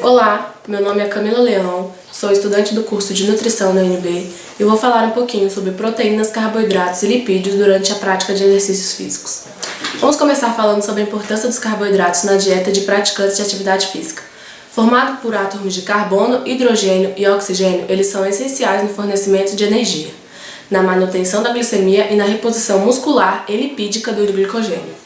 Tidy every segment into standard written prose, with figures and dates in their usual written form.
Olá, meu nome é Camila Leão, sou estudante do curso de Nutrição na UNB e vou falar um pouquinho sobre proteínas, carboidratos e lipídios durante a prática de exercícios físicos. Vamos começar falando sobre a importância dos carboidratos na dieta de praticantes de atividade física. Formado por átomos de carbono, hidrogênio e oxigênio, eles são essenciais no fornecimento de energia, na manutenção da glicemia e na reposição muscular e lipídica do glicogênio.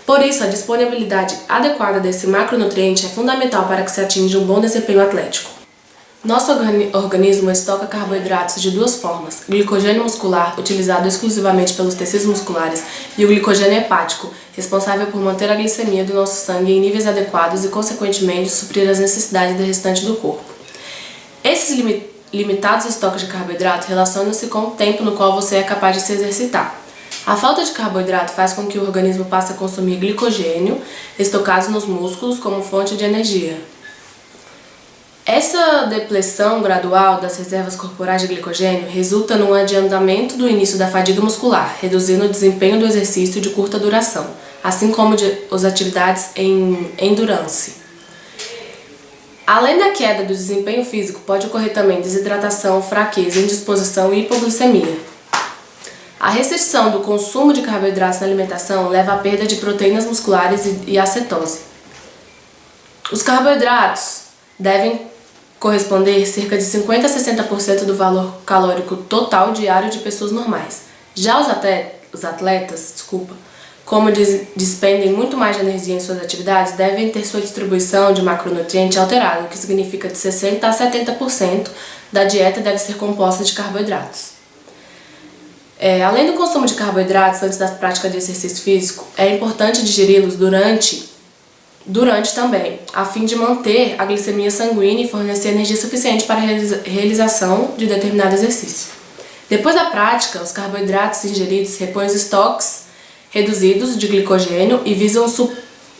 Por isso, a disponibilidade adequada desse macronutriente é fundamental para que se atinja um bom desempenho atlético. Nosso organismo estoca carboidratos de duas formas: glicogênio muscular, utilizado exclusivamente pelos tecidos musculares, e o glicogênio hepático, responsável por manter a glicemia do nosso sangue em níveis adequados e, consequentemente, suprir as necessidades do restante do corpo. Esses limitados estoques de carboidrato relacionam-se com o tempo no qual você é capaz de se exercitar. A falta de carboidrato faz com que o organismo passe a consumir glicogênio, estocados nos músculos, como fonte de energia. Essa depleção gradual das reservas corporais de glicogênio resulta num adiantamento do início da fadiga muscular, reduzindo o desempenho do exercício de curta duração, assim como as atividades em endurance. Além da queda do desempenho físico, pode ocorrer também desidratação, fraqueza, indisposição e hipoglicemia. A restrição do consumo de carboidratos na alimentação leva à perda de proteínas musculares e à cetose. Os carboidratos devem corresponder cerca de 50 a 60% do valor calórico total diário de pessoas normais. Já os atletas, como despendem muito mais de energia em suas atividades, devem ter sua distribuição de macronutriente alterada, o que significa de 60 a 70% da dieta deve ser composta de carboidratos. Além do consumo de carboidratos antes da prática de exercício físico, é importante digeri-los durante também, a fim de manter a glicemia sanguínea e fornecer energia suficiente para a realização de determinado exercício. Depois da prática, os carboidratos ingeridos repõem os estoques reduzidos de glicogênio e visam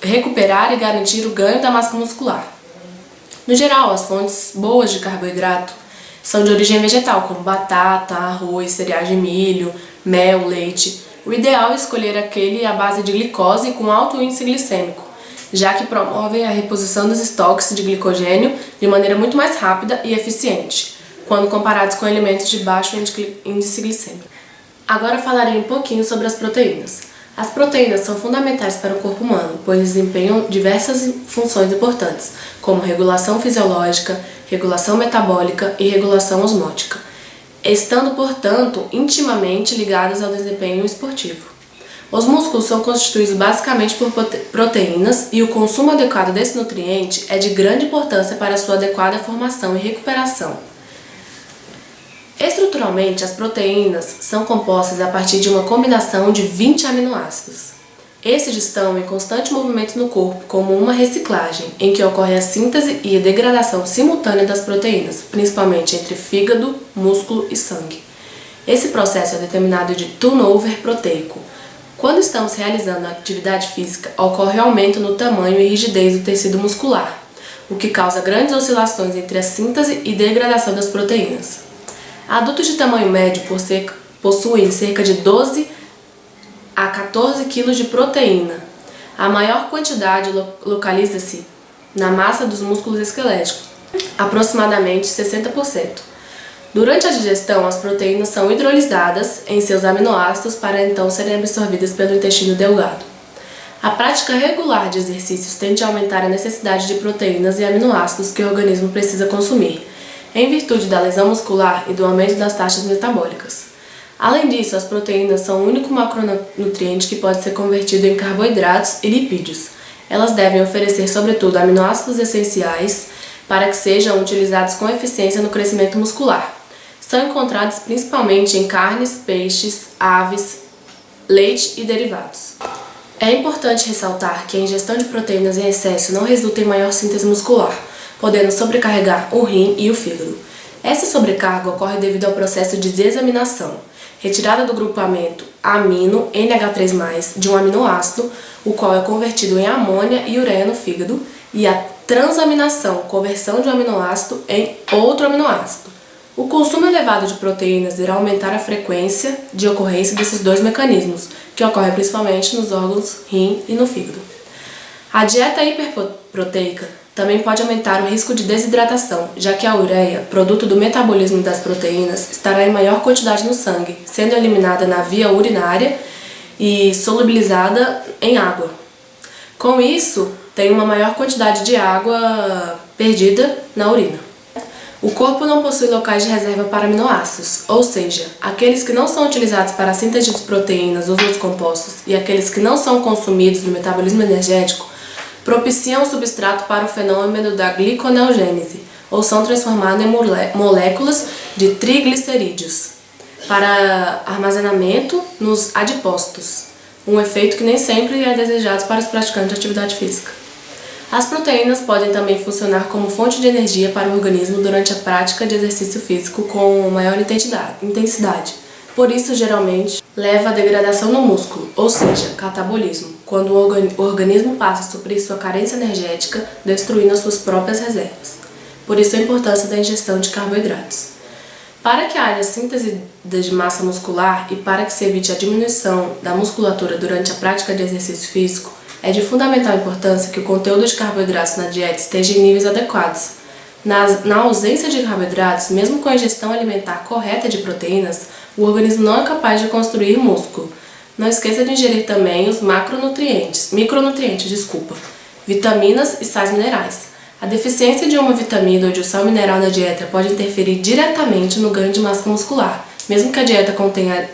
recuperar e garantir o ganho da massa muscular. No geral, as fontes boas de carboidrato são de origem vegetal, como batata, arroz, cereais de milho, mel, leite. O ideal é escolher aquele à base de glicose com alto índice glicêmico, já que promovem a reposição dos estoques de glicogênio de maneira muito mais rápida e eficiente, quando comparados com alimentos de baixo índice glicêmico. Agora falarei um pouquinho sobre as proteínas. As proteínas são fundamentais para o corpo humano, pois desempenham diversas funções importantes, como regulação fisiológica, regulação metabólica e regulação osmótica, estando, portanto, intimamente ligadas ao desempenho esportivo. Os músculos são constituídos basicamente por proteínas e o consumo adequado desse nutriente é de grande importância para a sua adequada formação e recuperação. Estruturalmente, as proteínas são compostas a partir de uma combinação de 20 aminoácidos. Esses estão em constante movimento no corpo, como uma reciclagem, em que ocorre a síntese e a degradação simultânea das proteínas, principalmente entre fígado, músculo e sangue. Esse processo é determinado de turnover proteico. Quando estamos realizando a atividade física, ocorre aumento no tamanho e rigidez do tecido muscular, o que causa grandes oscilações entre a síntese e degradação das proteínas. Adultos de tamanho médio possuem cerca de 12 a 14 kg de proteína. A maior quantidade localiza-se na massa dos músculos esqueléticos, aproximadamente 60%. Durante a digestão, as proteínas são hidrolisadas em seus aminoácidos para então serem absorvidas pelo intestino delgado. A prática regular de exercícios tende a aumentar a necessidade de proteínas e aminoácidos que o organismo precisa consumir, em virtude da lesão muscular e do aumento das taxas metabólicas. Além disso, as proteínas são o único macronutriente que pode ser convertido em carboidratos e lipídios. Elas devem oferecer, sobretudo, aminoácidos essenciais para que sejam utilizados com eficiência no crescimento muscular. São encontrados principalmente em carnes, peixes, aves, leite e derivados. É importante ressaltar que a ingestão de proteínas em excesso não resulta em maior síntese muscular, podendo sobrecarregar o rim e o fígado. Essa sobrecarga ocorre devido ao processo de desaminação, retirada do grupamento amino NH3+, de um aminoácido, o qual é convertido em amônia e ureia no fígado, e a transaminação, conversão de um aminoácido em outro aminoácido. O consumo elevado de proteínas irá aumentar a frequência de ocorrência desses dois mecanismos, que ocorrem principalmente nos órgãos rim e no fígado. A dieta hiperproteica também pode aumentar o risco de desidratação, já que a ureia, produto do metabolismo das proteínas, estará em maior quantidade no sangue, sendo eliminada na via urinária e solubilizada em água. Com isso, tem uma maior quantidade de água perdida na urina. O corpo não possui locais de reserva para aminoácidos, ou seja, aqueles que não são utilizados para a síntese de proteínas ou outros compostos e aqueles que não são consumidos no metabolismo energético propiciam o substrato para o fenômeno da gliconeogênese, ou são transformados em moléculas de triglicerídeos para armazenamento nos adipócitos, um efeito que nem sempre é desejado para os praticantes de atividade física. As proteínas podem também funcionar como fonte de energia para o organismo durante a prática de exercício físico com maior intensidade. Por isso, geralmente, leva à degradação no músculo, ou seja, catabolismo, quando o organismo passa a suprir sua carência energética, destruindo as suas próprias reservas. Por isso, a importância da ingestão de carboidratos. Para que haja síntese de massa muscular e para que se evite a diminuição da musculatura durante a prática de exercício físico, é de fundamental importância que o conteúdo de carboidratos na dieta esteja em níveis adequados. Na ausência de carboidratos, mesmo com a ingestão alimentar correta de proteínas, o organismo não é capaz de construir músculo. Não esqueça de ingerir também os micronutrientes, vitaminas e sais minerais. A deficiência de uma vitamina ou de um sal mineral na dieta pode interferir diretamente no ganho de massa muscular, mesmo que a dieta contenha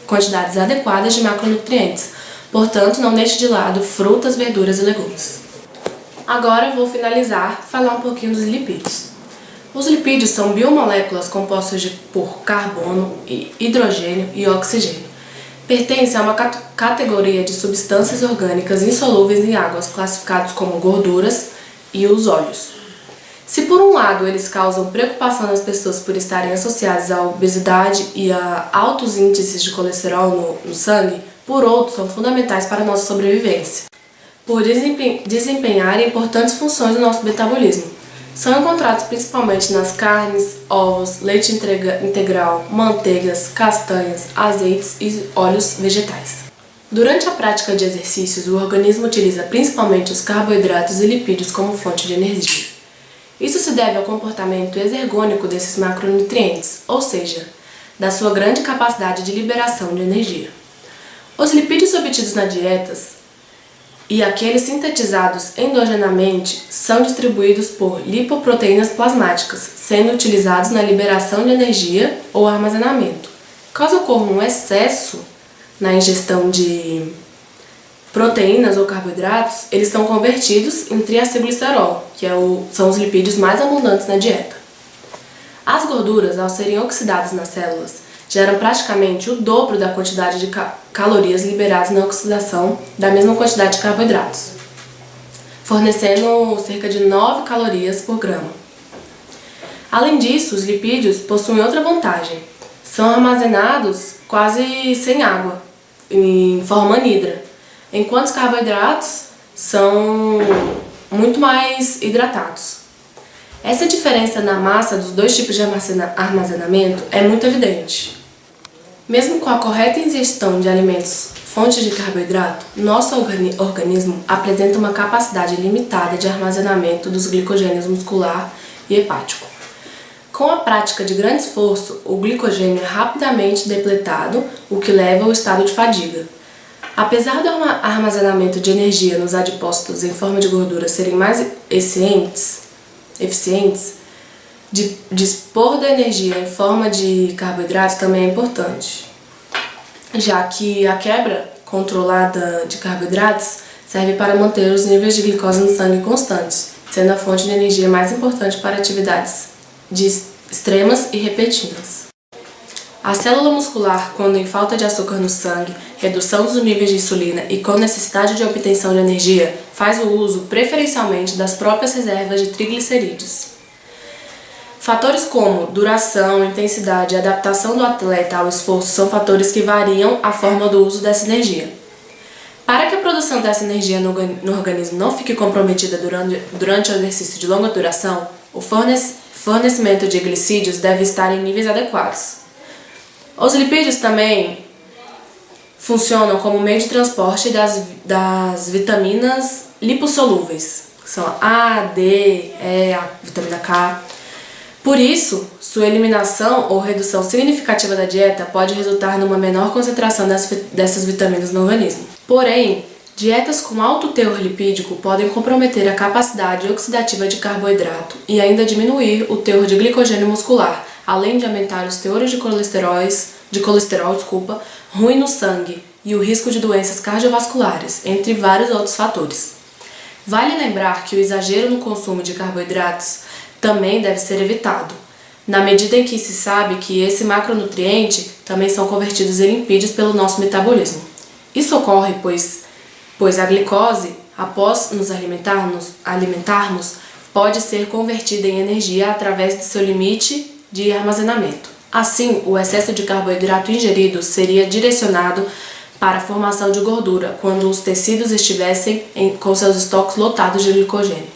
quantidades adequadas de macronutrientes. Portanto, não deixe de lado frutas, verduras e legumes. Agora vou finalizar falar um pouquinho dos lipídios. Os lipídios são biomoléculas compostas por carbono, hidrogênio e oxigênio. Pertencem a uma categoria de substâncias orgânicas insolúveis em águas, classificados como gorduras e os óleos. Se por um lado eles causam preocupação nas pessoas por estarem associados à obesidade e a altos índices de colesterol no sangue, por outro, são fundamentais para a nossa sobrevivência, por desempenharem importantes funções no nosso metabolismo. São encontrados principalmente nas carnes, ovos, leite integral, manteigas, castanhas, azeites e óleos vegetais. Durante a prática de exercícios, o organismo utiliza principalmente os carboidratos e lipídios como fonte de energia. Isso se deve ao comportamento exergônico desses macronutrientes, ou seja, da sua grande capacidade de liberação de energia. Os lipídios obtidos na dieta e aqueles sintetizados endogenamente são distribuídos por lipoproteínas plasmáticas, sendo utilizados na liberação de energia ou armazenamento. Caso ocorra um excesso na ingestão de proteínas ou carboidratos, eles são convertidos em triacilglicerol, que são os lipídios mais abundantes na dieta. As gorduras, ao serem oxidadas nas células, geram praticamente o dobro da quantidade de calorias liberadas na oxidação da mesma quantidade de carboidratos, fornecendo cerca de 9 calorias por grama. Além disso, os lipídios possuem outra vantagem. São armazenados quase sem água, em forma anidra, enquanto os carboidratos são muito mais hidratados. Essa diferença na massa dos dois tipos de armazenamento é muito evidente. Mesmo com a correta ingestão de alimentos fontes de carboidrato, nosso organismo apresenta uma capacidade limitada de armazenamento dos glicogênios muscular e hepático. Com a prática de grande esforço, o glicogênio é rapidamente depletado, o que leva ao estado de fadiga. Apesar do armazenamento de energia nos adipócitos em forma de gordura serem mais eficientes, dispor da energia em forma de carboidratos também é importante, já que a quebra controlada de carboidratos serve para manter os níveis de glicose no sangue constantes, sendo a fonte de energia mais importante para atividades extremas e repetidas. A célula muscular, quando em falta de açúcar no sangue, redução dos níveis de insulina e com necessidade de obtenção de energia, faz o uso preferencialmente das próprias reservas de triglicerídeos. Fatores como duração, intensidade e adaptação do atleta ao esforço são fatores que variam a forma do uso dessa energia. Para que a produção dessa energia no organismo não fique comprometida durante o exercício de longa duração, o fornecimento de glicídios deve estar em níveis adequados. Os lipídios também funcionam como meio de transporte das vitaminas lipossolúveis, que são A, D, E, a vitamina K. Por isso, sua eliminação ou redução significativa da dieta pode resultar numa menor concentração dessas vitaminas no organismo. Porém, dietas com alto teor lipídico podem comprometer a capacidade oxidativa de carboidrato e ainda diminuir o teor de glicogênio muscular, além de aumentar os teores de colesterol ruim no sangue e o risco de doenças cardiovasculares, entre vários outros fatores. Vale lembrar que o exagero no consumo de carboidratos também deve ser evitado, na medida em que se sabe que esse macronutriente também são convertidos em lipídios pelo nosso metabolismo. Isso ocorre pois a glicose, após nos alimentarmos, pode ser convertida em energia através do seu limite de armazenamento. Assim, o excesso de carboidrato ingerido seria direcionado para a formação de gordura quando os tecidos estivessem com seus estoques lotados de glicogênio.